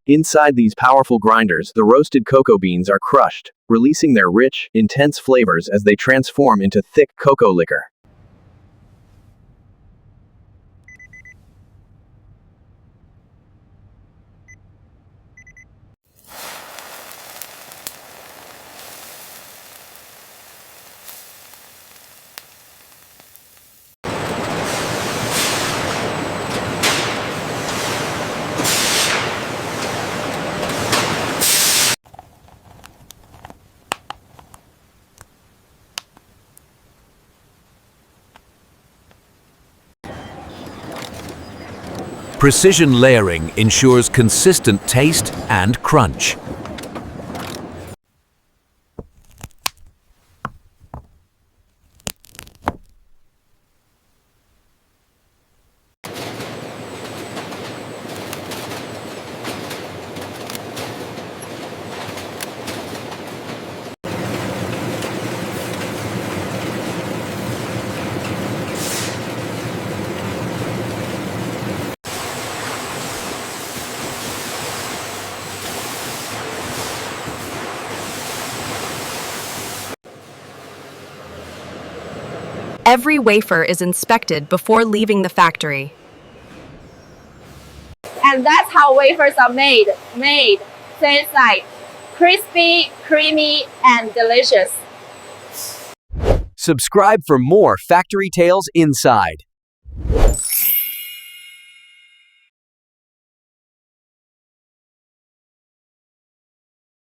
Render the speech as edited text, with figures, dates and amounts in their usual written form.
Inside these powerful grinders, the roasted cocoa beans are crushed, releasing their rich, intense flavors as they transform into thick cocoa liquor. Precision layering ensures consistent taste and crunch. Every wafer is inspected before leaving the factory. And that's how wafers are made. Tastes like crispy, creamy, and delicious. Subscribe for more Factory Tales Inside.